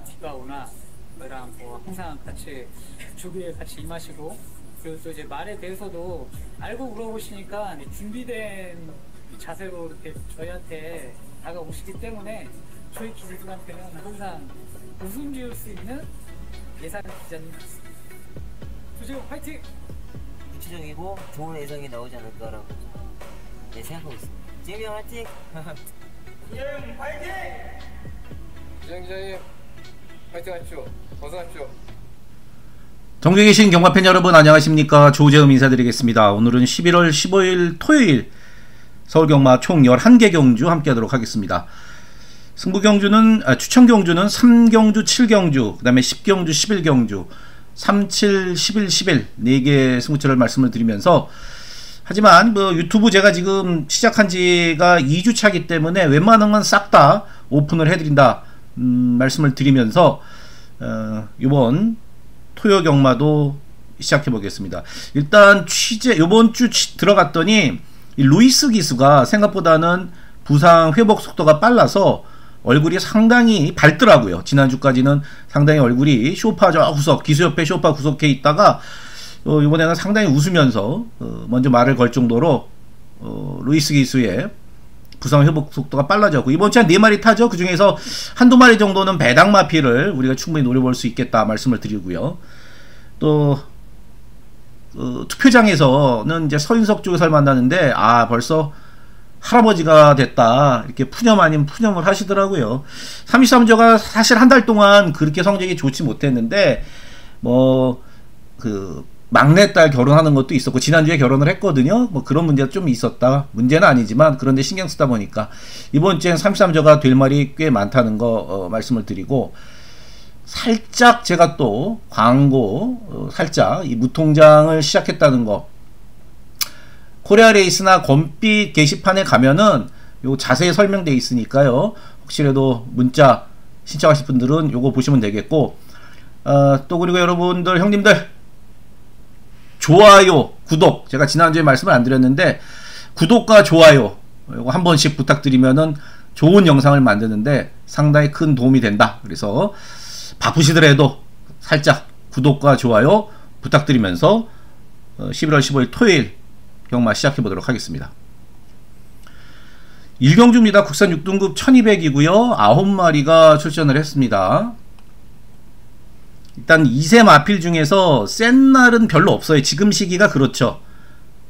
비가 오나 저랑 뭐 항상 같이 조교에 같이 임하시고, 그리고 또 이제 말에 대해서도 알고 물어보시니까 준비된 자세로 이렇게 저희한테 다가오시기 때문에 저희 기자들한테는 항상 웃음 지을 수 있는 예산 기자님 같습니다. 조재호 화이팅! 구체적이고 좋은 예상이 나오지 않을까라고 생각하고 있습니다. 지금 화이팅! 기자님 화이팅! 기자님 화이팅 하십시오. 벗어나십시오. 전국에 계신 경마팬 여러분 안녕하십니까. 조재음 인사드리겠습니다. 오늘은 11월 15일 토요일 서울경마 총 11개 경주 함께 하도록 하겠습니다. 추천 경주는 3경주, 7경주, 그 다음에 10경주, 11경주, 3, 7, 11, 11 4개 승부처를 말씀을 드리면서, 하지만 뭐 유튜브 제가 지금 시작한 지가 2주 차기 때문에 웬만한 건 싹 다 오픈을 해드린다 말씀을 드리면서 이번 토요 경마도 시작해 보겠습니다. 일단 요번 주 들어갔더니 이 루이스 기수가 생각보다는 부상 회복 속도가 빨라서 얼굴이 상당히 밝더라고요. 지난주까지는 상당히 얼굴이 쇼파 저 구석, 기수 옆에 쇼파 구석에 있다가 이번에는 상당히 웃으면서 먼저 말을 걸 정도로 루이스 기수의 부상 회복 속도가 빨라졌고, 이번 주에 4마리 타죠. 그 중에서 한두 마리 정도는 배당 마피를 우리가 충분히 노려볼 수 있겠다 말씀을 드리고요. 또 투표장에서는 이제 서윤석 쪽에서 만났는데 벌써 할아버지가 됐다 이렇게 푸념 아닌 푸념을 하시더라고요. 33조가 사실 한 달 동안 그렇게 성적이 좋지 못했는데 막내딸 결혼하는 것도 있었고, 지난주에 결혼을 했거든요. 그런 문제가 좀 있었다. 문제는 아니지만 그런데 신경 쓰다 보니까 이번 주엔 33조가 될 말이 꽤 많다는 거 말씀을 드리고, 살짝 제가 또 광고 살짝 이 무통장을 시작했다는 거, 코리아 레이스나 검빛 게시판에 가면은 요 자세히 설명되어 있으니까요. 혹시라도 문자 신청하실 분들은 요거 보시면 되겠고, 또 그리고 여러분들 형님들 좋아요, 구독, 제가 지난주에 말씀을 안 드렸는데 구독과 좋아요 요거 한 번씩 부탁드리면은 좋은 영상을 만드는데 상당히 큰 도움이 된다. 그래서 바쁘시더라도 살짝 구독과 좋아요 부탁드리면서 11월 15일 토요일 경마 시작해 보도록 하겠습니다. 1경주입니다. 국산 6등급 1200이고요. 9마리가 출전을 했습니다. 일단 2세 마필 중에서 센 날은 별로 없어요. 지금 시기가 그렇죠.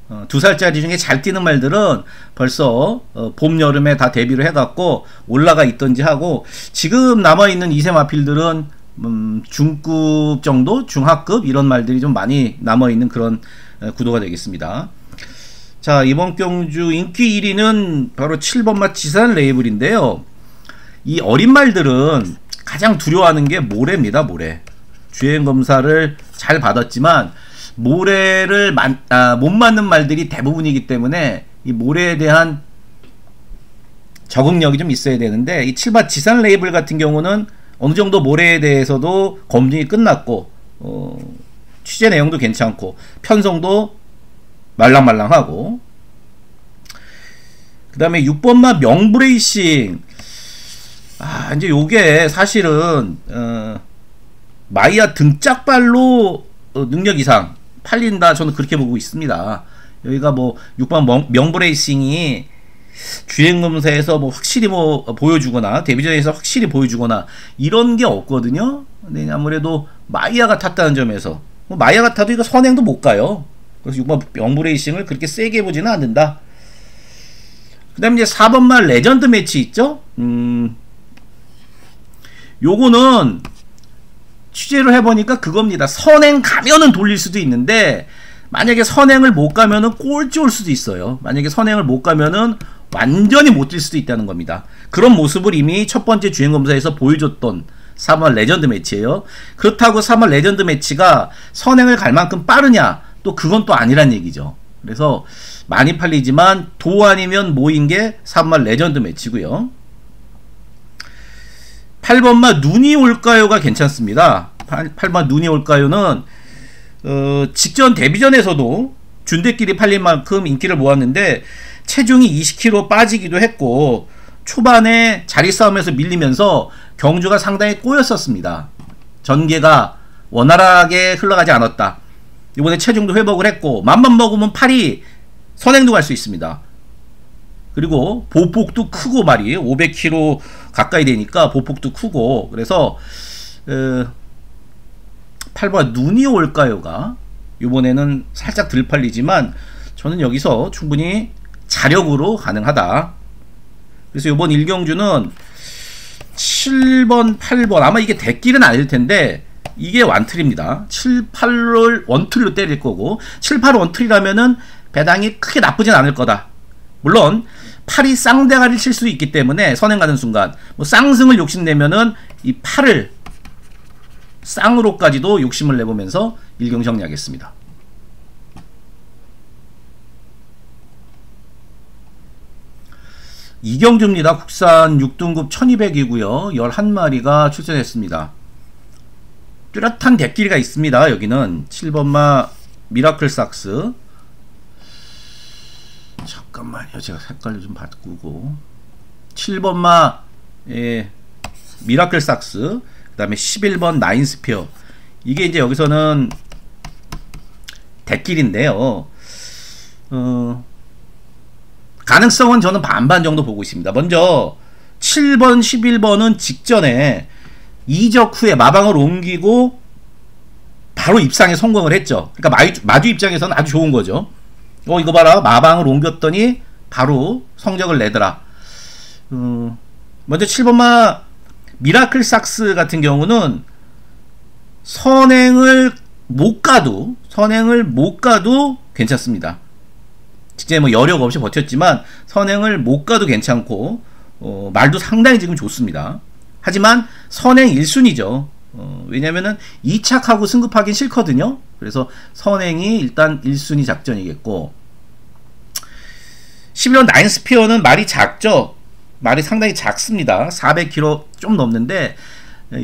2살짜리 중에 잘 뛰는 말들은 벌써 봄, 여름에 다 데뷔를 해갖고 올라가 있던지 하고, 지금 남아있는 2세 마필들은 중급 정도? 중하급? 이런 말들이 좀 많이 남아있는 그런 구도가 되겠습니다. 자, 이번 경주 인기 1위는 바로 7번마 지산 레이블인데요. 이 어린 말들은 가장 두려워하는 게 모래입니다. 모래. 주행검사를 잘 받았지만 모래를 못 맞는 말들이 대부분이기 때문에 이 모래에 대한 적응력이 좀 있어야 되는데, 이 7번 지산 레이블 같은 경우는 어느 정도 모래에 대해서도 검증이 끝났고, 취재 내용도 괜찮고 편성도 말랑말랑하고, 그 다음에 6번마 명브레이싱, 이제 요게 사실은 마이야 등짝발로 능력 이상 팔린다, 저는 그렇게 보고 있습니다. 여기가 6번 명브레이싱이 주행검사에서 확실히 보여주거나 데뷔전에서 확실히 보여주거나 이런 게 없거든요. 근데 아무래도 마이야가 탔다는 점에서 마이야가 타도 이거 선행도 못 가요. 그래서 6번 명브레이싱을 그렇게 세게 보지는 않는다. 그 다음에 이제 4번만 레전드 매치 있죠? 요거는 취재를 해보니까 그겁니다. 선행 가면은 돌릴 수도 있는데, 만약에 선행을 못 가면은 꼴찌 올 수도 있어요. 만약에 선행을 못 가면은 완전히 못 뛸 수도 있다는 겁니다. 그런 모습을 이미 첫 번째 주행검사에서 보여줬던 3번 레전드 매치예요. 그렇다고 3번 레전드 매치가 선행을 갈 만큼 빠르냐? 또 그건 또 아니란 얘기죠. 그래서 많이 팔리지만 도 아니면 모인 게 3번 레전드 매치고요. 8번마 눈이 올까요가 괜찮습니다. 8번 눈이 올까요는 직전 데뷔전에서도 준대끼리 팔린 만큼 인기를 모았는데 체중이 20kg 빠지기도 했고, 초반에 자리 싸움에서 밀리면서 경주가 상당히 꼬였었습니다. 전개가 원활하게 흘러가지 않았다. 이번에 체중도 회복을 했고 맘만 먹으면 팔이 선행도 갈 수 있습니다. 그리고 보폭도 크고 말이에요. 500kg 가까이 되니까 보폭도 크고 그래서 8번 눈이 올까요가 이번에는 살짝 덜 팔리지만 저는 여기서 충분히 자력으로 가능하다. 그래서 이번 1경주는 7번, 8번 아마 이게 대길은 아닐 텐데 이게 완틀입니다. 7, 8을 원틀로 때릴 거고 7, 8 원틀이라면은 배당이 크게 나쁘진 않을 거다. 물론 8이 쌍대가리를 칠 수 있기 때문에 선행 가는 순간 뭐 쌍승을 욕심내면은 이 8을 쌍으로까지도 욕심을 내보면서 1경주 정리하겠습니다. 이경주입니다. 국산 6등급 1200이고요. 11마리가 출전했습니다. 뚜렷한 대끼리가 있습니다. 여기는 7번마 미라클 삭스. 잠깐만요. 제가 색깔을 좀 바꾸고 7번마 미라클 삭스, 그 다음에 11번 나인스피어. 이게 이제 여기서는 대끼리인데요. 가능성은 저는 반반 정도 보고 있습니다. 먼저 7번, 11번은 직전에 이적 후에 마방을 옮기고 바로 입상에 성공을 했죠. 그러니까 마주 입장에서는 아주 좋은 거죠. 이거 봐라. 마방을 옮겼더니 바로 성적을 내더라. 먼저 7번마 미라클 삭스 같은 경우는 선행을 못 가도 괜찮습니다. 직전에 뭐 여력 없이 버텼지만 선행을 못 가도 괜찮고 말도 상당히 지금 좋습니다. 하지만 선행 1순위죠. 왜냐면은 2착하고 승급하긴 싫거든요. 그래서 선행이 일단 1순위 작전이겠고 11번 나인스피어는 말이 작죠. 말이 상당히 작습니다. 400kg 좀 넘는데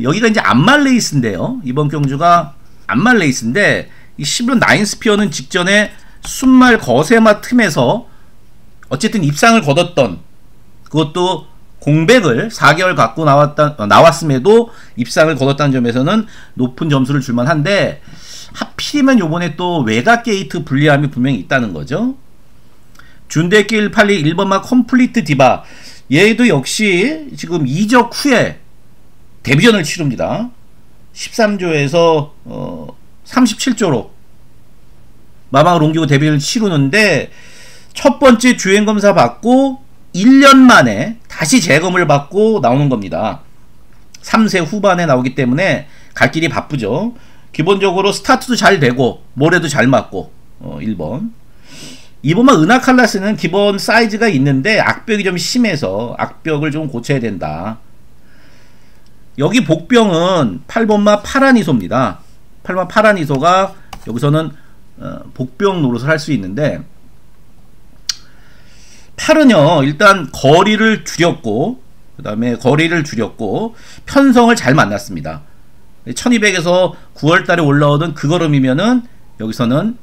여기가 이제 암말 레이스인데요. 이번 경주가 암말 레이스인데 이 11번 나인스피어는 직전에 순말 거세마 틈에서 어쨌든 입상을 거뒀던, 그것도 공백을 4개월 갖고 나왔음에도 입상을 거뒀다는 점에서는 높은 점수를 줄만한데 하필이면 요번에 또 외곽 게이트 불리함이 분명히 있다는 거죠. 준대길 182 1번마 컴플리트 디바, 얘도 역시 지금 이적 후에 데뷔전을 치릅니다. 13조에서 37조로 마방을 옮기고 데뷔를 치르는데 첫 번째 주행검사 받고 1년 만에 다시 재검을 받고 나오는 겁니다. 3세 후반에 나오기 때문에 갈 길이 바쁘죠. 기본적으로 스타트도 잘 되고 모래도 잘 맞고 1번. 2번만 은하칼라스는 기본 사이즈가 있는데 악벽이 좀 심해서 악벽을 좀 고쳐야 된다. 여기 복병은 8번마 파라니소입니다. 8번마 파라니소가 여기서는 복병 노릇을 할 수 있는데 8은요 일단 거리를 줄였고 그 다음에 편성을 잘 만났습니다. 1200에서 9월달에 올라오던 그 걸음이면은 여기서는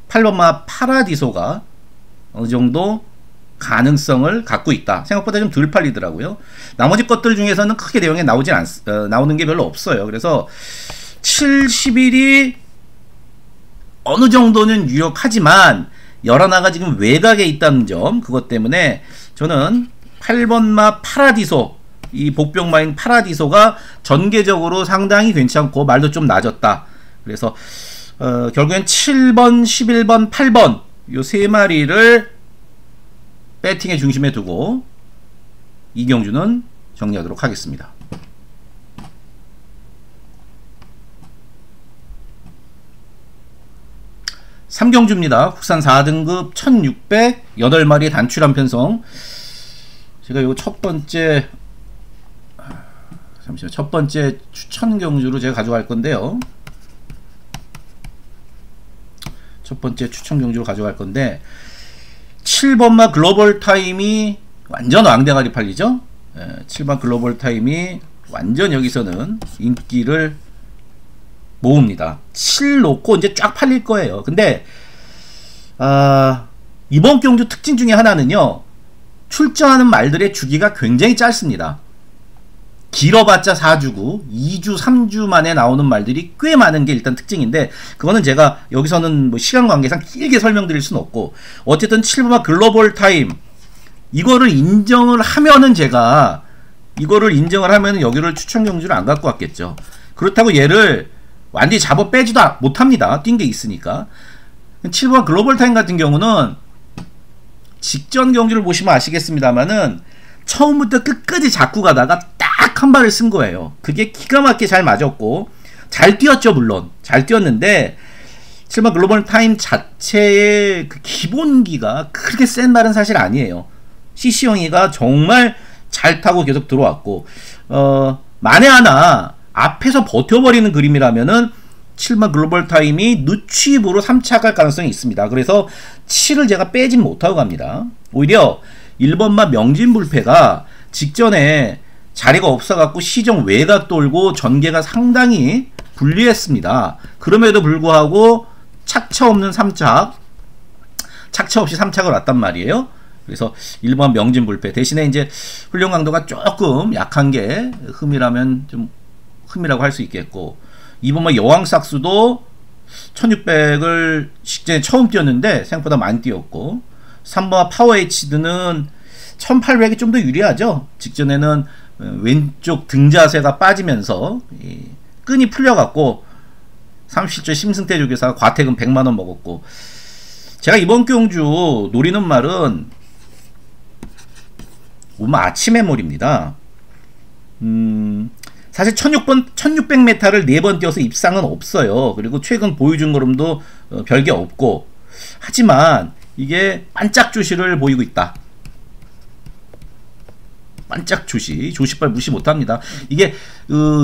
8번마 파라디소가 어느정도 가능성을 갖고 있다. 생각보다 좀 덜 팔리더라고요. 나머지 것들 중에서는 크게 내용에 나오는 게 별로 없어요. 그래서 71이 어느 정도는 유력하지만 열하나가 지금 외곽에 있다는 점, 그것 때문에 저는 8번마 파라디소, 이 복병마인 파라디소가 전개적으로 상당히 괜찮고 말도 좀 낮았다. 그래서 결국엔 7번, 11번, 8번 요 세 마리를 배팅의 중심에 두고 이경주는 정리하도록 하겠습니다. 삼경주입니다. 국산 4등급 1600 8마리 단출한 편성. 제가 요 첫 번째 추천 경주로 제가 가져갈 건데요. 첫 번째 추천 경주로 가져갈 건데 7번마 글로벌 타임이 완전 왕대가리 팔리죠. 7번 글로벌 타임이 완전 여기서는 인기를 모읍니다. 7 놓고 이제 쫙 팔릴 거예요. 근데 이번 경주 특징 중에 하나는요, 출전하는 말들의 주기가 굉장히 짧습니다. 길어봤자 4주고 2주, 3주 만에 나오는 말들이 꽤 많은 게 일단 특징인데, 그거는 제가 여기서는 뭐 시간 관계상 길게 설명드릴 수는 없고, 어쨌든 7번마 글로벌 타임 이거를 인정을 하면은 여기를 추천 경주를 안 갖고 왔겠죠. 그렇다고 얘를 완전히 잡아 빼지도 못합니다. 뛴 게 있으니까. 7번마 글로벌 타임 같은 경우는 직전 경주를 보시면 아시겠습니다만은 처음부터 끝까지 잡고 가다가 딱 한 발을 쓴 거예요. 그게 기가 막히게 잘 맞았고 잘 뛰었죠. 물론 잘 뛰었는데 7번 글로벌 타임 자체의 그 기본기가 그렇게 센 말은 사실 아니에요. CC형이가 정말 잘 타고 계속 들어왔고, 만에 하나 앞에서 버텨버리는 그림이라면은 7번 글로벌 타임이 늦취입으로 3차 갈 가능성이 있습니다. 그래서 7을 제가 빼진 못하고 갑니다. 오히려 1번마 명진불패가 직전에 자리가 없어갖고 시정 외곽 돌고 전개가 상당히 불리했습니다. 그럼에도 불구하고 착차 없는 3착, 착차 없이 3착을 왔단 말이에요. 그래서 1번 명진불패 대신에 이제 훈련 강도가 조금 약한 게 흠이라면 좀 흠이라고 할 수 있겠고, 2번마 여왕삭수도 1600을 직전에 처음 뛰었는데 생각보다 많이 뛰었고, 3번마 파워에이치드는 1800이 좀 더 유리하죠. 직전에는 왼쪽 등자세가 빠지면서 끈이 풀려갖고 37조 심승태조교사가 과태금 100만원 먹었고, 제가 이번 경주 노리는 말은 아침의 몰입니다. 사실 1600m를 4번 뛰어서 입상은 없어요. 그리고 최근 보여준 걸음도 별게 없고, 하지만 이게 반짝 조시를 보이고 있다. 반짝 조시발 무시 못합니다. 이게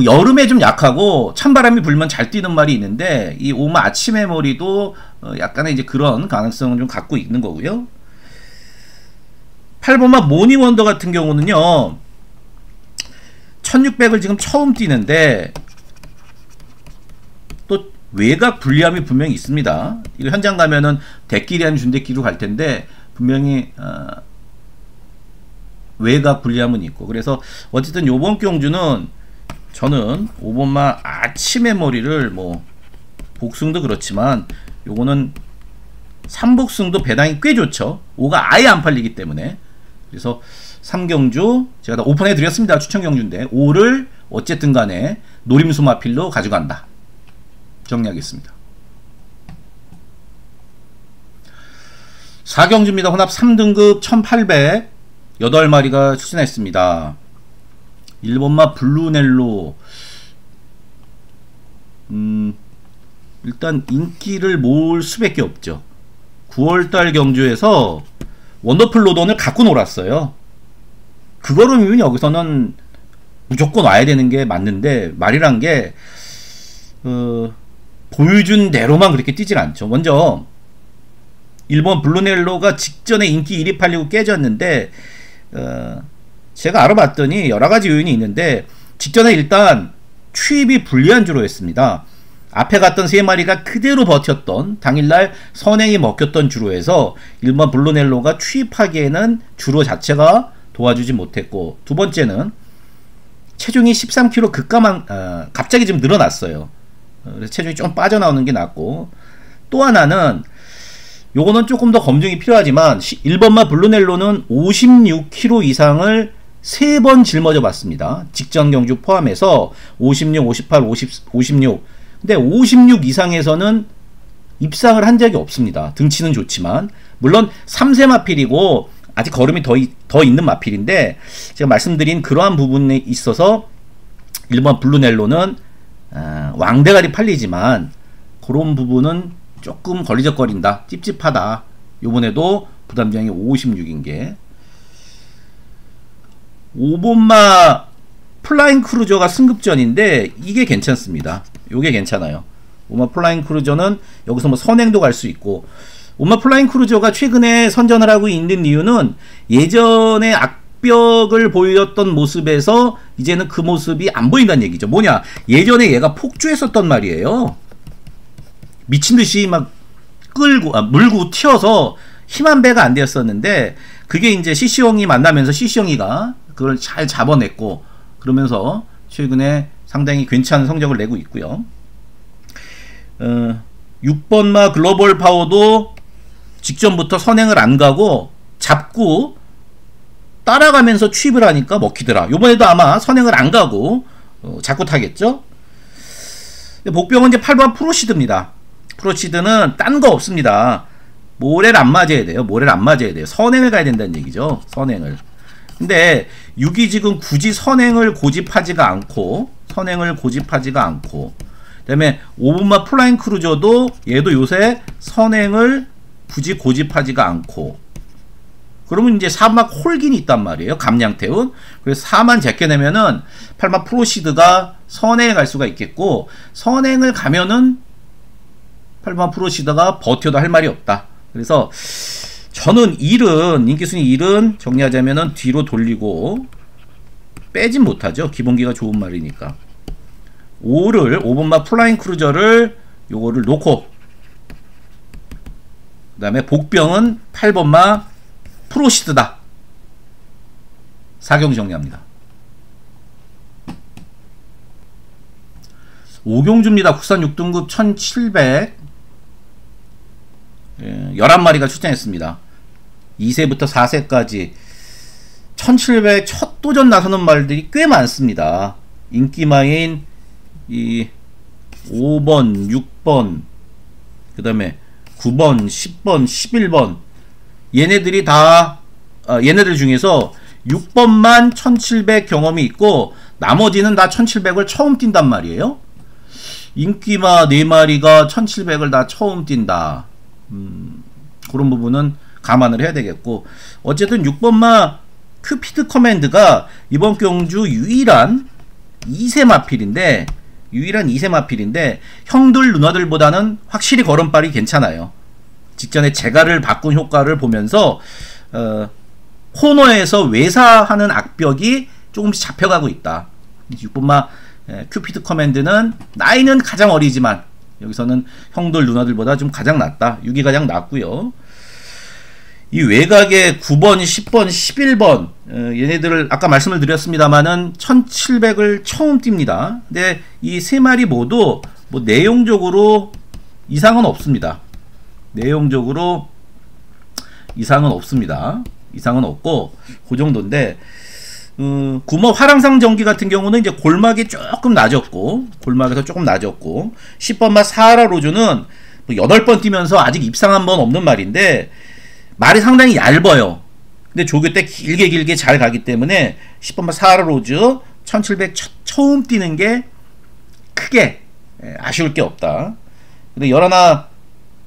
여름에 좀 약하고 찬바람이 불면 잘 뛰는 말이 있는데, 이 오마 아침의 머리도 약간의 이제 그런 가능성을 좀 갖고 있는 거고요. 8번마 모니원더 같은 경우는요 1600을 지금 처음 뛰는데 또 외곽 불리함이 분명히 있습니다. 이거 현장 가면은 대끼리 아니면 준대끼리로 갈 텐데 분명히 외곽 불리함은 있고, 그래서 어쨌든 요번 경주는 저는 5번마 아침의 머리를 뭐 복승도 그렇지만 요거는 3복승도 배당이 꽤 좋죠. 5가 아예 안 팔리기 때문에. 그래서 3경주 제가 다 오픈해 드렸습니다. 추천 경주인데 5를 어쨌든 간에 노림수 마필로 가져간다. 정리하겠습니다. 4경주입니다. 혼합 3등급 1800 8마리가 출전했습니다. 1번마 블루넬로 일단 인기를 모을 수밖에 없죠. 9월달 경주에서 원더풀 로돈을 갖고 놀았어요. 그거로면 여기서는 무조건 와야 되는 게 맞는데, 말이란 게 보여준 대로만 그렇게 뛰질 않죠. 먼저 1번 블루넬로가 직전에 인기 1위 팔리고 깨졌는데, 제가 알아봤더니 여러가지 요인이 있는데, 직전에 일단 취입이 불리한 주로였습니다. 앞에 갔던 3마리가 그대로 버텼던, 당일날 선행이 먹혔던 주로에서 1번 블루넬로가 취입하기에는 주로 자체가 도와주지 못했고, 두 번째는 체중이 13kg 갑자기 좀 늘어났어요. 그래서 체중이 좀 빠져나오는 게 낫고, 또 하나는 요거는 조금 더 검증이 필요하지만 1번마 블루넬로는 56kg 이상을 3번 짊어져 봤습니다. 직전 경주 포함해서 56, 58, 56. 근데 56 이상에서는 입상을 한 적이 없습니다. 등치는 좋지만. 물론 3세 마필이고 아직 걸음이 더 있는 마필인데, 제가 말씀드린 그러한 부분에 있어서 1번 블루넬로는 왕대가리 팔리지만 그런 부분은 조금 걸리적거린다, 찝찝하다. 요번에도 부담장이 56인게 5번마 플라잉 크루저가 승급전인데 이게 괜찮습니다. 요게 괜찮아요. 5번마 플라잉 크루저는 여기서 뭐 선행도 갈 수 있고, 5번마 플라잉 크루저가 최근에 선전을 하고 있는 이유는 예전에 악벽을 보였던 모습에서 이제는 그 모습이 안 보인다는 얘기죠. 뭐냐, 예전에 얘가 폭주했었던 말이에요. 미친듯이 막 물고 튀어서 힘한 배가 안 되었었는데, 그게 이제 CC형이 만나면서 CC형이가 그걸 잘 잡아냈고, 그러면서 최근에 상당히 괜찮은 성적을 내고 있고요. 6번마 글로벌 파워도 직전부터 선행을 안 가고 잡고 따라가면서 취입을 하니까 먹히더라. 요번에도 아마 선행을 안 가고 자꾸 타겠죠. 복병은 이제 8번 프로시드입니다. 프로시드는 딴 거 없습니다. 모래를 안 맞아야 돼요. 모래를 안 맞아야 돼요. 선행을 가야 된다는 얘기죠. 선행을. 근데 6이 지금 굳이 선행을 고집하지가 않고, 그 다음에 5번마 플라잉 크루저도 얘도 요새 선행을 굳이 고집하지가 않고, 그러면 이제 4마 콜긴이 있단 말이에요. 감량태운. 그래서 4만 제껴내면은 8마 프로시드가 선행에 갈 수가 있겠고, 선행을 가면은 8마 프로시드가 버텨도 할 말이 없다. 그래서 저는 1은, 인기순위 1은 정리하자면은 뒤로 돌리고 빼진 못하죠. 기본기가 좋은 말이니까. 5번마 플라잉 크루저를 요거를 놓고, 그 다음에 복병은 8번마 프로시드다. 4경주 정리합니다. 5경주입니다. 국산 6등급 1700 11마리가 출전했습니다. 2세부터 4세까지 1700 첫 도전 나서는 말들이 꽤 많습니다. 인기마인 이 5번, 6번, 그 다음에 9번, 10번, 11번 얘네들이 다 얘네들 중에서 6번만 1700 경험이 있고 나머지는 다 1700을 처음 뛴단 말이에요. 인기마 4마리가 1700을 다 처음 뛴다. 그런 부분은 감안을 해야 되겠고, 어쨌든 6번마 큐피드 커맨드가 이번 경주 유일한 2세 마필인데 형들 누나들보다는 확실히 걸음발이 괜찮아요. 직전에 제가를 바꾼 효과를 보면서 코너에서 외사하는 악벽이 조금씩 잡혀가고 있다. 6번마 큐피드 커맨드는 나이는 가장 어리지만 여기서는 형들 누나들보다 좀 가장 낫다. 6이 가장 낫고요. 이 외곽에 9번, 10번, 11번 얘네들을 아까 말씀을 드렸습니다만은 1700을 처음 띱니다. 근데 이 세 마리 모두 뭐 내용적으로 이상은 없습니다. 내용적으로 이상은 없습니다. 이상은 없고 그 정도인데 9번 화랑상 전기 같은 경우는 이제 골막이 조금 낮았고, 골막에서 조금 낮았고, 10번마 사하라 로즈는 뭐 8번 뛰면서 아직 입상 한 번 없는 말인데 말이 상당히 얇아요. 근데 조교 때 길게 잘 가기 때문에 10번마 사하라 로즈 1700 처음 뛰는 게 크게 아쉬울 게 없다. 근데 11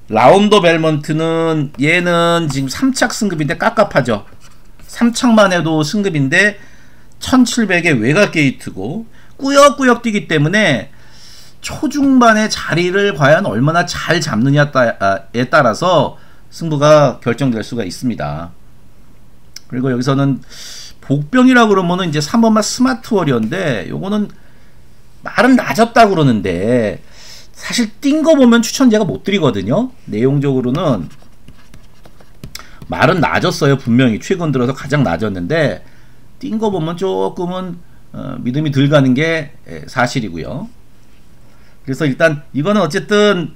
라운더 벨먼트는 얘는 지금 3착 승급인데 깝깝하죠. 3착만 해도 승급인데 1700의 외곽 게이트고 꾸역꾸역 뛰기 때문에 초중반의 자리를 과연 얼마나 잘 잡느냐에 따라서 승부가 결정될 수가 있습니다. 그리고 여기서는 복병이라고 그러면은 이제 3번마 스마트 워리어인데 요거는 말은 낮았다고 그러는데 사실 뛴 거 보면 추천 제가 못 드리거든요. 내용적으로는 말은 낮았어요. 분명히 최근 들어서 가장 낮았는데 뛴 거 보면 조금은 믿음이 들 가는 게 사실이고요. 그래서 일단 이거는 어쨌든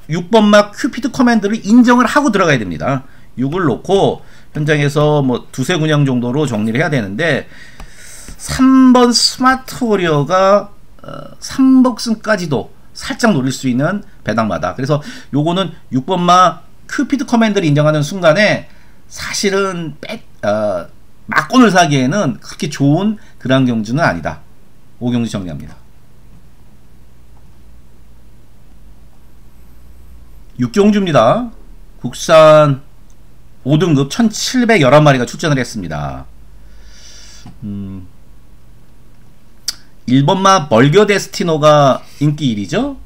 6번마 큐피드 커맨드를 인정을 하고 들어가야 됩니다. 6을 놓고 현장에서 뭐 두세 군양 정도로 정리를 해야 되는데 3번 스마트 워리어가 3복승까지도 살짝 노릴 수 있는 배당마다. 그래서 요거는 6번마 큐피드 커맨드를 인정하는 순간에 사실은 막권을 사기에는 그렇게 좋은 그런 경주는 아니다. 5경주 정리합니다. 6경주입니다. 국산 5등급 1711마리가 출전을 했습니다. 1번마 멀겨 데스티노가 인기 1위죠.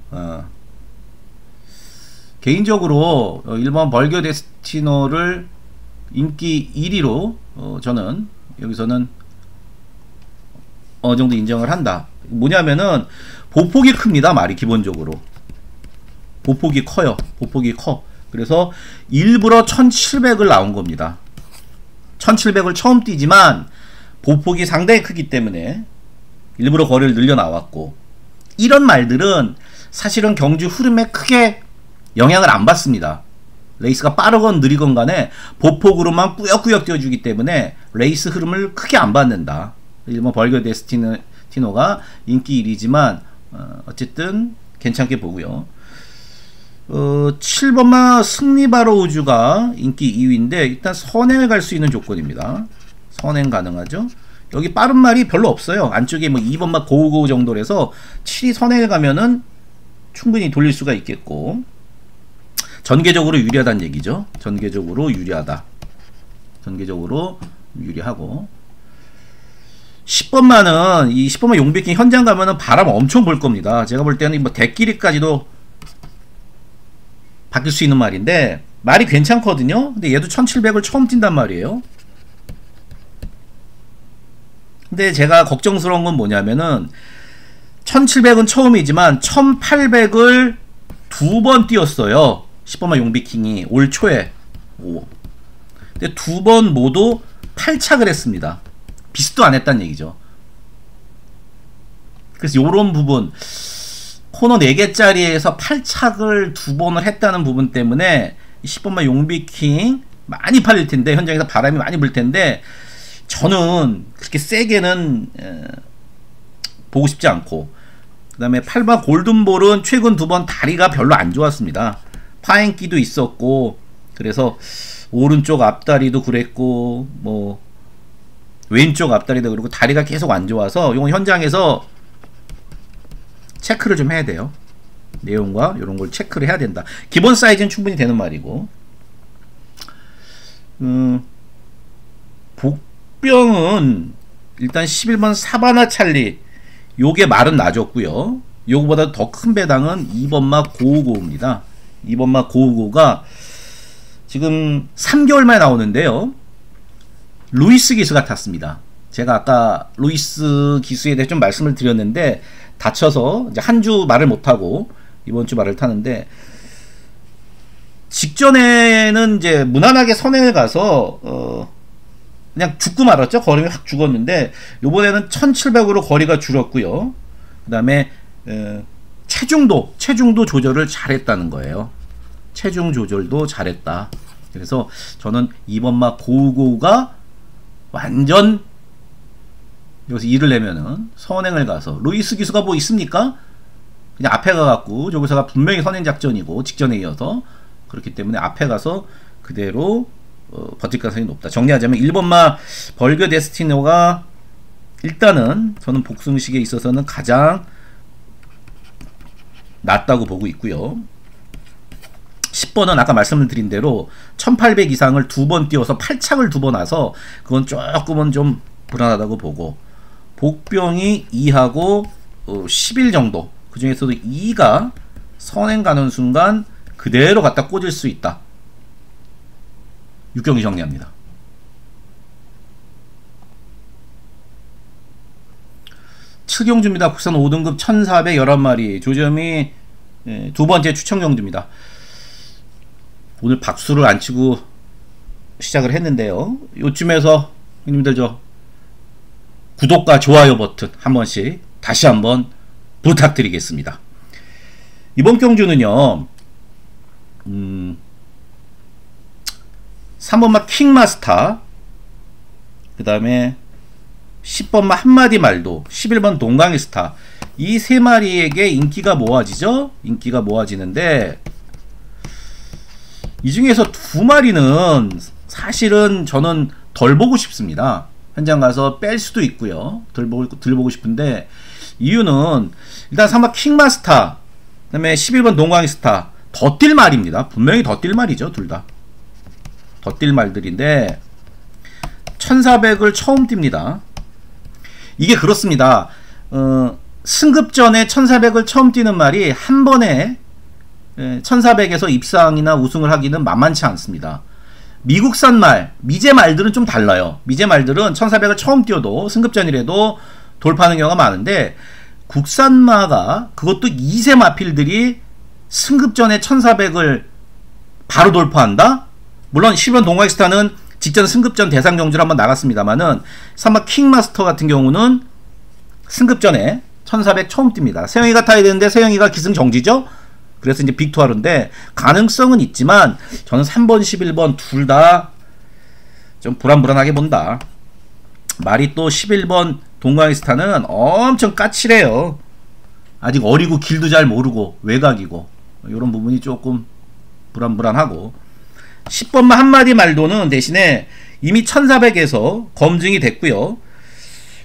개인적으로 1번 멀겨 데스티노를 인기 1위로 저는 여기서는 어느 정도 인정을 한다. 뭐냐면은 보폭이 큽니다. 말이 기본적으로 보폭이 커요. 보폭이 커. 그래서 일부러 1700을 나온 겁니다. 1700을 처음 뛰지만 보폭이 상당히 크기 때문에 일부러 거리를 늘려 나왔고, 이런 말들은 사실은 경주 흐름에 크게 영향을 안 받습니다. 레이스가 빠르건 느리건 간에 보폭으로만 꾸역꾸역 뛰어주기 때문에 레이스 흐름을 크게 안 받는다. 일본 벌교 데스티노가 인기 1위지만 어쨌든 괜찮게 보고요. 7번마 승리바로 우주가 인기 2위인데 일단 선행을 갈 수 있는 조건입니다. 선행 가능하죠. 여기 빠른 말이 별로 없어요. 안쪽에 뭐 2번마 고우고우 정도라서 7위 선행을 가면은 충분히 돌릴 수가 있겠고, 전개적으로 유리하다는 얘기죠. 전개적으로 유리하다. 전개적으로 유리하고, 10번마는 이 10번마 용비킹 현장 가면은 바람 엄청 불 겁니다. 제가 볼 때는 뭐 대끼리까지도 바뀔 수 있는 말인데 말이 괜찮거든요. 근데 얘도 1700을 처음 뛴단 말이에요. 근데 제가 걱정스러운 건 뭐냐면은 1700은 처음이지만 1800을 2번 뛰었어요. 10번마 용비킹이 올 초에. 근데 2번 모두 8착을 했습니다. 비슷도 안 했다는 얘기죠. 그래서 요런 부분, 코너 4개짜리에서 8착을 2번을 했다는 부분 때문에 10번마 용비킹 많이 팔릴 텐데, 현장에서 바람이 많이 불 텐데, 저는 그렇게 세게는 보고 싶지 않고, 그 다음에 8번 골든볼은 최근 2번 다리가 별로 안 좋았습니다. 파행기도 있었고, 그래서 오른쪽 앞다리도 그랬고, 뭐 왼쪽 앞다리도 그렇고 다리가 계속 안 좋아서 이건 현장에서 체크를 좀 해야 돼요. 내용과 이런 걸 체크를 해야 된다. 기본 사이즈는 충분히 되는 말이고, 복병은 일단 11번 사바나 찰리, 요게 말은 나줬고요. 요거보다 더 큰 배당은 2번마 고우고우입니다. 2번마 고우고우가 지금 3개월 만에 나오는데요. 루이스 기수가 탔습니다. 제가 아까 루이스 기수에 대해 좀 말씀을 드렸는데 다쳐서 이제 한 주 말을 못하고 이번 주 말을 타는데, 직전에는 이제 무난하게 선행을 가서 그냥 죽고 말았죠. 걸음이 확 죽었는데 요번에는 1700으로 거리가 줄었고요. 그 다음에 체중도 조절을 잘했다는 거예요. 체중 조절도 잘했다. 그래서 저는 2번마 고우고우가 완전 여기서 일을 내면은 선행을 가서, 루이스 기수가 뭐 있습니까? 그냥 앞에 가갖고, 저기서가 분명히 선행 작전이고 직전에 이어서, 그렇기 때문에 앞에 가서 그대로 버틸 가능성이 높다. 정리하자면 1번마 벌교 데스티노가 일단은 저는 복승식에 있어서는 가장 낫다고 보고 있고요. 10번은 아까 말씀을 드린 대로 1800 이상을 2번 띄워서 8착을 2번 와서 그건 조금은 좀 불안하다고 보고, 복병이 2하고 11 정도, 그 중에서도 2가 선행 가는 순간 그대로 갖다 꽂을 수 있다. 6경기 정리합니다. 칠경주입니다. 국산 5등급 1411마리, 조점이 두 번째 추천 경주입니다. 오늘 박수를 안 치고 시작을 했는데요. 요쯤에서 형님들 저 구독과 좋아요 버튼 한 번씩 다시 한번 부탁드리겠습니다. 이번 경주는요, 3번마 킹마스터, 그 다음에 10번마 한마디 말도, 11번 동강이스타, 이 세 마리에게 인기가 모아지죠? 인기가 모아지는데, 이 중에서 두 마리는 사실은 저는 덜 보고 싶습니다. 현장 가서 뺄 수도 있고요. 덜 보고 싶은데, 이유는 일단 3번 킹마스터, 그 다음에 11번 동강이스타, 더 뛸 말입니다. 분명히 더 뛸 말이죠. 둘 다 더 뛸 말들인데 1400을 처음 띱니다. 이게 그렇습니다. 승급전에 1400을 처음 뛰는 말이 한 번에 1400에서 입상이나 우승을 하기는 만만치 않습니다. 미국산 말, 미제 말들은 좀 달라요. 미제 말들은 1400을 처음 뛰어도 승급전이라도 돌파하는 경우가 많은데, 국산마가, 그것도 2세 마필들이 승급전에 1400을 바로 돌파한다? 물론 10번 동강스타는 직전 승급전 대상 경주를 한번 나갔습니다만은 삼마 킹마스터 같은 경우는 승급전에 1400 처음 띱니다. 세영이가 타야 되는데 세영이가 기승정지죠. 그래서 이제 빅투아르인데 가능성은 있지만 저는 3번 11번 둘 다 좀 불안불안하게 본다. 말이 또 11번 동광이스타는 엄청 까칠해요. 아직 어리고 길도 잘 모르고 외곽이고 이런 부분이 조금 불안불안하고 10번만 한마디 말도는 대신에 이미 1400에서 검증이 됐고요.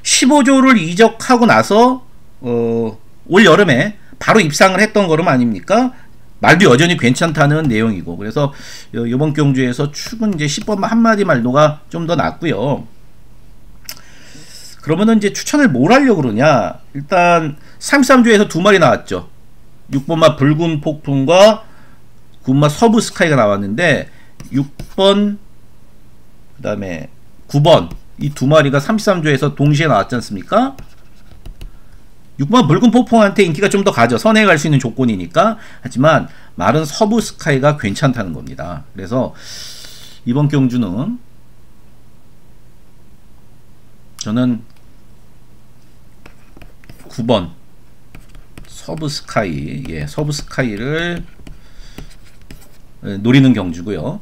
15조를 이적하고 나서 올 여름에 바로 입상을 했던 거름 아닙니까? 말도 여전히 괜찮다는 내용이고 그래서 이번 경주에서 축은 이제 10번만 한마디 말도가 좀 더 낫고요. 그러면은 이제 추천을 뭘 하려고 그러냐? 일단 33조에서 두 마리 나왔죠. 6번마 붉은 폭풍과 9번마 서부 스카이가 나왔는데 6번 그 다음에 9번 이 두 마리가 33조에서 동시에 나왔지 않습니까? 6번 붉은 폭풍한테 인기가 좀 더 가죠. 선행에 갈 수 있는 조건이니까. 하지만 말은 서부 스카이가 괜찮다는 겁니다. 그래서 이번 경주는 저는 9번 서부 스카이, 서부 스카이를 노리는 경주고요.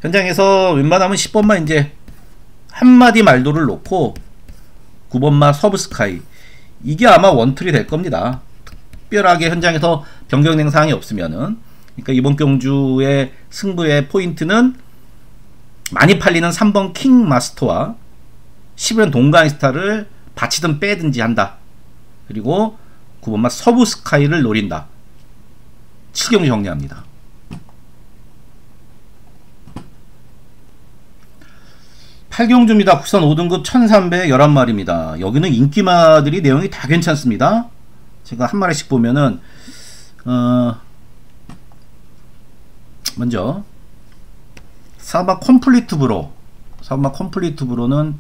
현장에서 웬만하면 10번만 이제 한마디 말도를 놓고 9번마 서브 스카이 이게 아마 원툴이 될 겁니다. 특별하게 현장에서 변경된 사항이 없으면은. 그러니까 이번 경주의 승부의 포인트는 많이 팔리는 3번 킹 마스터와 11번 동강스타를 받치든 빼든지 한다. 그리고 9번마 서부 스카이를 노린다. 7경주 정리합니다. 8경주입니다. 국산 5등급 1311마리입니다. 여기는 인기마들이 내용이 다 괜찮습니다. 제가 한 마리씩 보면은 먼저 사바 컴플리트 브로, 사바 컴플리트 브로는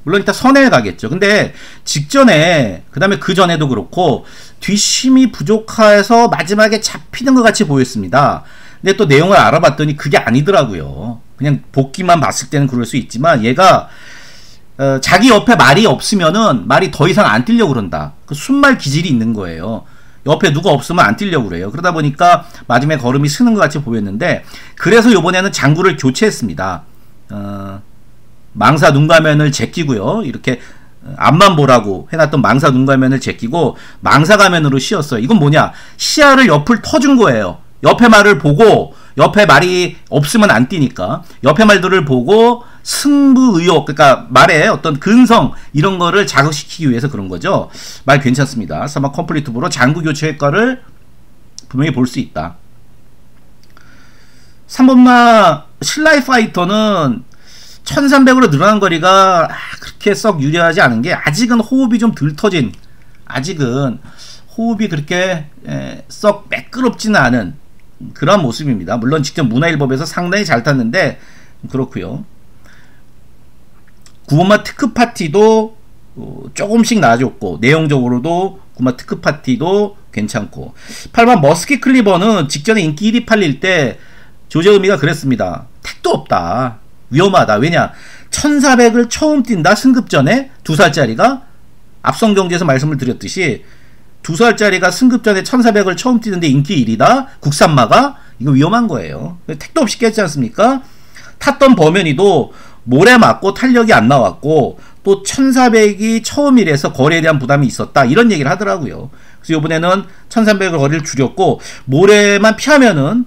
물론 일단 선행에 가겠죠. 근데 직전에 그 다음에 그 전에도 그렇고 뒷심이 부족해서 마지막에 잡히는 것 같이 보였습니다. 근데 또 내용을 알아봤더니 그게 아니더라고요. 그냥 복기만 봤을 때는 그럴 수 있지만 얘가 자기 옆에 말이 없으면은 말이 더 이상 안 뛰려고 그런다. 그 순말 기질이 있는 거예요. 옆에 누가 없으면 안 뛰려고 그래요. 그러다 보니까 마지막에 걸음이 쓰는 것 같이 보였는데 그래서 요번에는 장구를 교체했습니다. 망사 눈가면을 제끼고요. 이렇게 앞만 보라고 해놨던 망사 눈가면을 제끼고 망사 가면으로 씌웠어요. 이건 뭐냐? 시야를 옆을 터준 거예요. 옆에 말을 보고 옆에 말이 없으면 안 뛰니까 옆에 말들을 보고 승부 의욕 그러니까 말의 어떤 근성 이런 거를 자극시키기 위해서 그런 거죠. 말 괜찮습니다. 사마 컴플리트브로 장구 교체 효과를 분명히 볼 수 있다. 3번마 실라이 파이터는 1300으로 늘어난 거리가 그렇게 썩 유리하지 않은 게 아직은 호흡이 좀 덜 터진 아직은 호흡이 그렇게 썩 매끄럽지는 않은 그런 모습입니다. 물론 직접 문화일법에서 상당히 잘 탔는데 그렇고요. 9번마 특급파티도 조금씩 나아졌고 내용적으로도 9번마 특급파티도 괜찮고 8번 머스키 클리버는 직전에 인기 1위 팔릴 때 조재의미가 그랬습니다. 택도 없다. 위험하다. 왜냐 1400을 처음 뛴다. 승급전에 2살짜리가 앞선 경기에서 말씀을 드렸듯이 2살짜리가 승급전에 1400을 처음 뛰는데 인기 1위다. 국산마가 이거 위험한 거예요. 택도 없이 깼지 않습니까? 탔던 범현이도 모래 맞고 탄력이 안 나왔고 또 1400이 처음이라서 거리에 대한 부담이 있었다. 이런 얘기를 하더라고요. 그래서 이번에는 1300을 거리를 줄였고 모래만 피하면은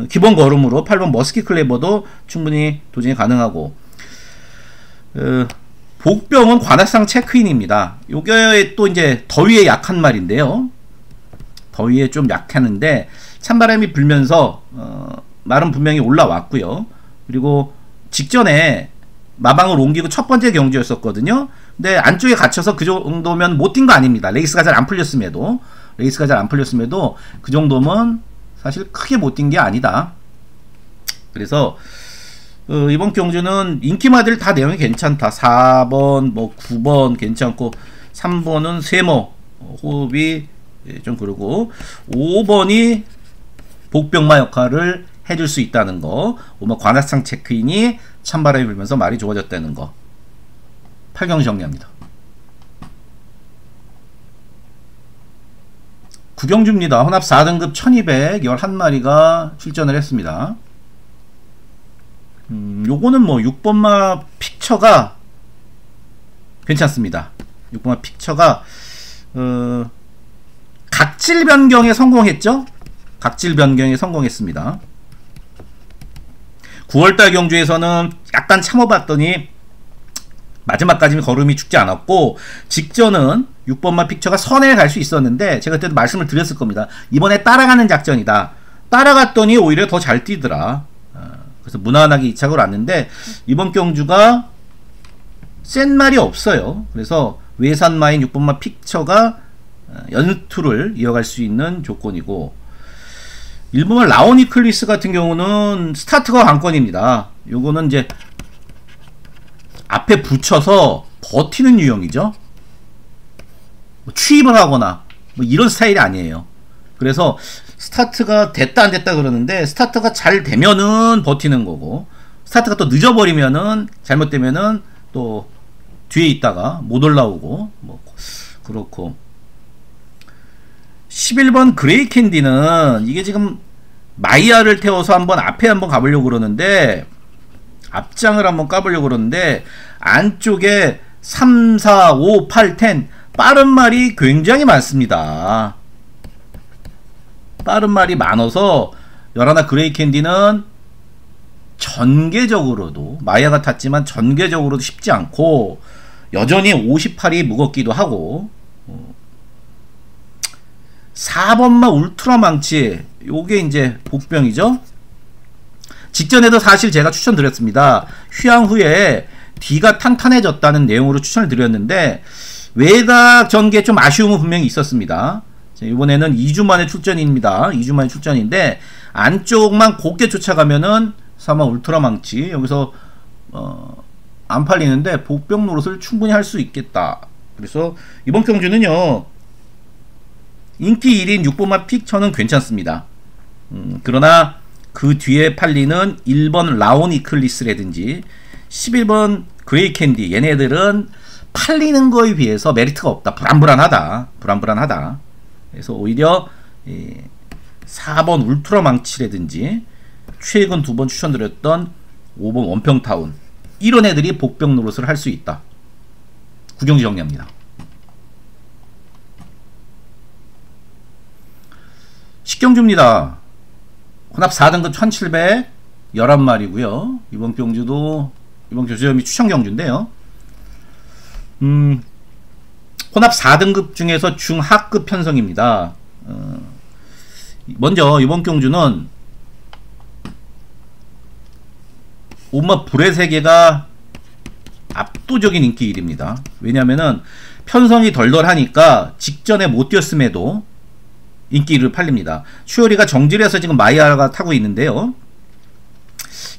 기본 걸음으로 8번 머스키 클레버도 충분히 도전이 가능하고 복병은 관악상 체크인입니다. 요게 또 이제 더위에 약한 말인데요. 더위에 좀 약하는데 찬바람이 불면서 말은 분명히 올라왔고요. 그리고 직전에 마방을 옮기고 첫 번째 경주였었거든요. 근데 안쪽에 갇혀서 그 정도면 못 뛴 거 아닙니다. 레이스가 잘 안 풀렸음에도 그 정도면 사실 크게 못 뛴 게 아니다. 그래서 이번 경주는 인기마들 다 내용이 괜찮다. 4번, 뭐 9번 괜찮고 3번은 세모 호흡이 좀 그러고 5번이 복병마 역할을 해줄 수 있다는 거. 오마 관악상 체크인이 찬바람이 불면서 말이 좋아졌다는 거. 8경주 정리합니다. 9경주입니다. 혼합 4등급 1211마리가 출전을 했습니다. 요거는 뭐 6번마 픽처가 괜찮습니다. 6번마 픽처가 각질 변경에 성공했죠? 각질 변경에 성공했습니다. 9월달 경주에서는 약간 참아봤더니 마지막까지 걸음이 죽지 않았고, 직전은 6번마 픽처가 선에 갈 수 있었는데 제가 그때도 말씀을 드렸을 겁니다. 이번에 따라가는 작전이다. 따라갔더니 오히려 더 잘 뛰더라. 그래서 무난하게 이착을 왔는데 이번 경주가 센 말이 없어요. 그래서 외산마인 6번마 픽처가 연투를 이어갈 수 있는 조건이고, 1번마 라오니클리스 같은 경우는 스타트가 관건입니다. 요거는 이제 앞에 붙여서 버티는 유형이죠. 뭐 취입을 하거나 뭐 이런 스타일이 아니에요. 그래서 스타트가 됐다 안 됐다 그러는데, 스타트가 잘 되면은 버티는 거고, 스타트가 또 늦어버리면은, 잘못되면은 또 뒤에 있다가 못 올라오고, 뭐 그렇고. 11번 그레이 캔디는 이게 지금 마이야를 태워서 한번 앞에 한번 가보려고 그러는데, 앞장을 한번 까보려고 그러는데, 안쪽에 3, 4, 5, 8, 10 빠른 말이 굉장히 많습니다. 빠른 말이 많아서 11 그레이 캔디는 전개적으로도, 마이야가 탔지만 전개적으로도 쉽지 않고, 여전히 58이 무겁기도 하고, 4번마 울트라 망치, 요게 이제 복병이죠. 직전에도 사실 제가 추천드렸습니다. 휴양 후에 뒤가 탄탄해졌다는 내용으로 추천을 드렸는데, 외곽 전개 좀 아쉬움은 분명히 있었습니다. 이번에는 2주 만에 출전입니다. 2주 만에 출전인데, 안쪽만 곱게 쫓아가면은 4번 울트라 망치, 여기서 안 팔리는데 복병 노릇을 충분히 할 수 있겠다. 그래서 이번 경주는요, 인기 1인 6번마 픽처는 괜찮습니다. 그러나 그 뒤에 팔리는 1번 라오니클리스라든지 11번 그레이 캔디, 얘네들은 팔리는 거에 비해서 메리트가 없다. 불안불안하다. 그래서 오히려 4번 울트라 망치라든지 최근 2번 추천드렸던 5번 원평타운, 이런 애들이 복병 노릇을 할 수 있다. 구경지 정리합니다. 10경주입니다. 혼합 4등급 1711마리고요. 이번 경주도, 이번 교수점이 추천 경주인데요. 혼합 4등급 중에서 중하급 편성입니다. 먼저 이번 경주는 온마 불의 세계가 압도적인 인기 1위입니다. 왜냐면은 편성이 덜덜하니까 직전에 못 뛰었음에도 인기 1위를 팔립니다. 추열이가 정지해서 지금 마이야가 타고 있는데요.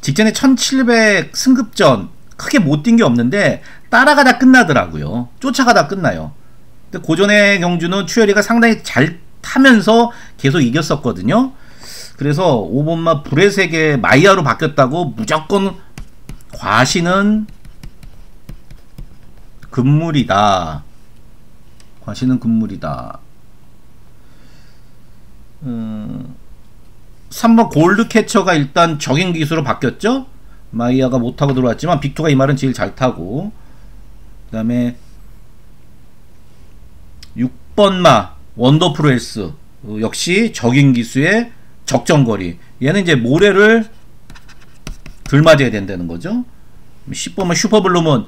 직전에 1700 승급전 크게 못 뛴 게 없는데 따라가다 끝나더라고요. 쫓아가다 끝나요. 근데 고전의 경주는 추열이가 상당히 잘 타면서 계속 이겼었거든요. 그래서 5번마 불의 세계 마이야로 바뀌었다고 무조건 과시는 금물이다. 과시는 금물이다. 3번 골드캐쳐가 일단 적인 기수로 바뀌었죠. 마이야가 못타고 들어왔지만 빅2가 이 말은 제일 잘 타고, 그 다음에 6번마 원더프로에스 역시 적인 기수의 적정거리, 얘는 이제 모래를 덜 맞아야 된다는 거죠. 10번마 슈퍼블룸은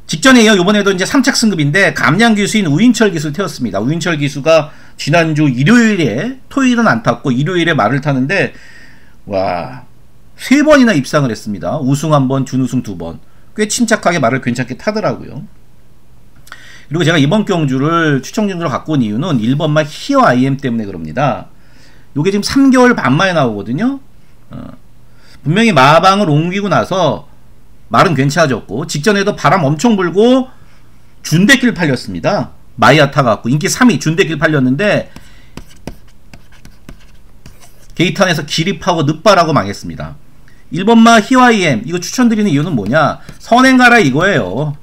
직전에 이어 이번에도 이제 3착 승급인데 감량 기수인 우인철 기수를 태웠습니다. 우인철 기수가 지난주 일요일에, 토요일은 안 탔고 일요일에 말을 타는데 와, 3번이나 입상을 했습니다. 우승 1번, 준우승 2번. 꽤 침착하게 말을 괜찮게 타더라고요. 그리고 제가 이번 경주를 추천경주로 갖고 온 이유는 1번마 히어 IM 때문에 그럽니다. 요게 지금 3개월 반 만에 나오거든요. 분명히 마방을 옮기고 나서 말은 괜찮아졌고, 직전에도 바람 엄청 불고 준대길 팔렸습니다. 마이야 타갖고 인기 3위 준대길 팔렸는데 게이트 안에서 기립하고 늑발하고 망했습니다. 1번마 히와이엠 이거 추천드리는 이유는 뭐냐, 선행가라 이거예요.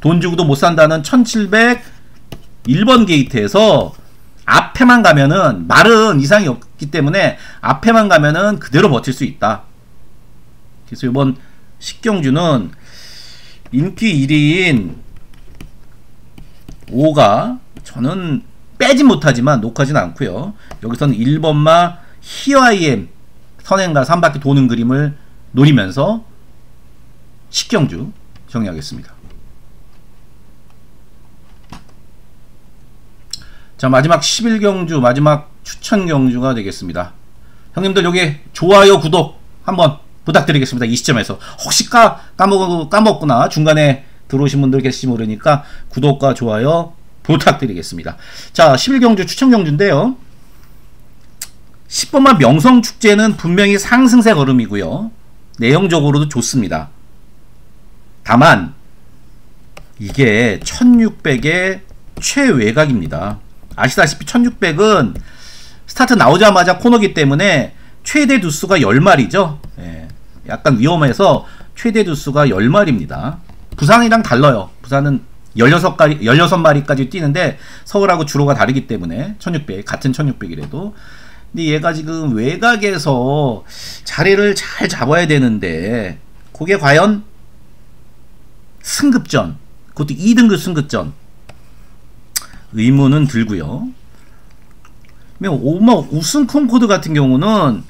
돈 주고도 못 산다는 1701번 게이트에서 앞에만 가면은 말은 이상이 없기 때문에 앞에만 가면은 그대로 버틸 수 있다. 그래서 이번 식경주는 인기 1위인 5가 저는 빼진 못하지만 녹하진 않고요. 여기서는 1번마 히와이엠 선행가서 한 바퀴 도는 그림을 노리면서 식경주 정리하겠습니다. 자, 마지막 11경주, 마지막 추천 경주가 되겠습니다. 형님들 여기 좋아요, 구독 한번 부탁드리겠습니다. 이 시점에서 혹시 까먹었구나, 중간에 들어오신 분들 계실지 모르니까 구독과 좋아요 부탁드리겠습니다. 자, 11경주 추천 경주인데요. 10번만 명성축제는 분명히 상승세 걸음이고요. 내용적으로도 좋습니다. 다만 이게 1600의 최외곽입니다. 아시다시피 1600은 스타트 나오자마자 코너기 때문에 최대 두수가 10마리죠. 예, 약간 위험해서 최대 두수가 10마리입니다. 부산이랑 달라요. 부산은 16마리까지 뛰는데 서울하고 주로가 다르기 때문에 1600, 같은 1600이라도. 근데 얘가 지금 외곽에서 자리를 잘 잡아야 되는데 그게 과연 승급전, 그것도 2등급 승급전, 의문은 들고요. 우승 콩코드 같은 경우는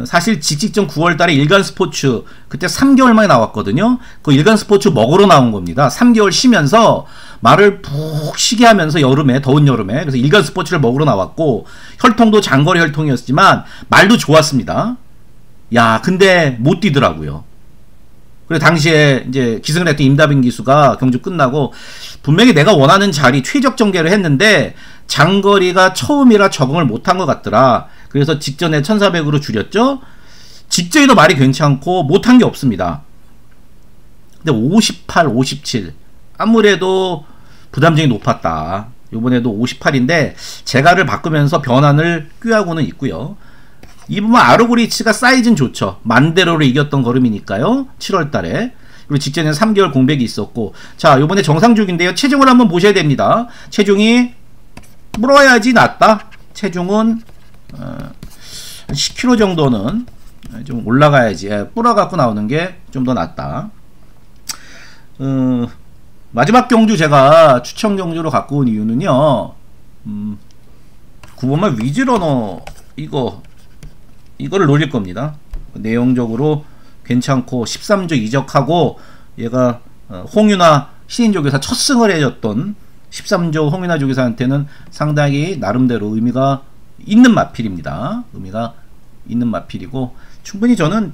사실 직전 9월달에 일간스포츠 그때 3개월 만에 나왔거든요. 그 일간스포츠 먹으러 나온 겁니다. 3개월 쉬면서 말을 푹 쉬게 하면서 여름에, 더운 여름에, 그래서 일간스포츠를 먹으러 나왔고 혈통도 장거리 혈통이었지만 말도 좋았습니다. 야, 근데 못 뛰더라고요. 그리고 당시에 이제 기승을 했던 임다빈 기수가 경주 끝나고 분명히 내가 원하는 자리 최적 전개를 했는데 장거리가 처음이라 적응을 못한 것 같더라. 그래서 직전에 1400으로 줄였죠. 직전에도 말이 괜찮고 못한 게 없습니다. 근데 58, 57 아무래도 부담점이 높았다. 요번에도 58인데 제가를 바꾸면서 변환을 꾀하고는 있고요. 이 부분 아르고리치가 사이즈는 좋죠. 만대로를 이겼던 걸음이니까요. 7월달에. 그리고 직전에 3개월 공백이 있었고. 자, 요번에 정상죽인데요. 체중을 한번 보셔야 됩니다. 체중이 물어야지 낫다. 체중은 10kg 정도는 좀 올라가야지. 불어갖고 나오는 게 좀 더 낫다. 마지막 경주 제가 추천 경주로 갖고 온 이유는요. 9번만 위즈러너 이거를 노릴 겁니다. 내용적으로 괜찮고 13조 이적하고 얘가 홍윤아 신인조교사 첫 승을 해줬던 13조 홍윤아 조교사한테는 상당히 나름대로 의미가 있는 마필입니다. 의미가 있는 마필이고 충분히 저는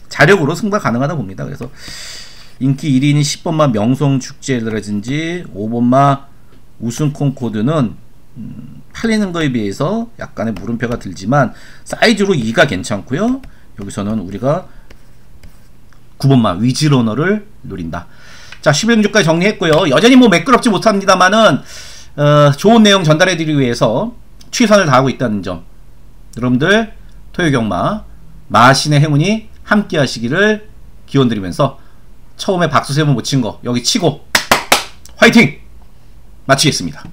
자력으로 승부가 가능하다 봅니다. 그래서 인기 1위인 10번마 명성축제라든지 5번마 우승콩코드는 팔리는 거에 비해서 약간의 물음표가 들지만 사이즈로 2가 괜찮고요. 여기서는 우리가 9번마 위즈러너를 노린다. 자, 11경주까지 정리했고요. 여전히 뭐 매끄럽지 못합니다만은 좋은 내용 전달해드리기 위해서 최선을 다하고 있다는 점, 여러분들 토요경마 마신의 행운이 함께 하시기를 기원드리면서 처음에 박수 3번 못 친 거 여기 치고 화이팅! 마치겠습니다.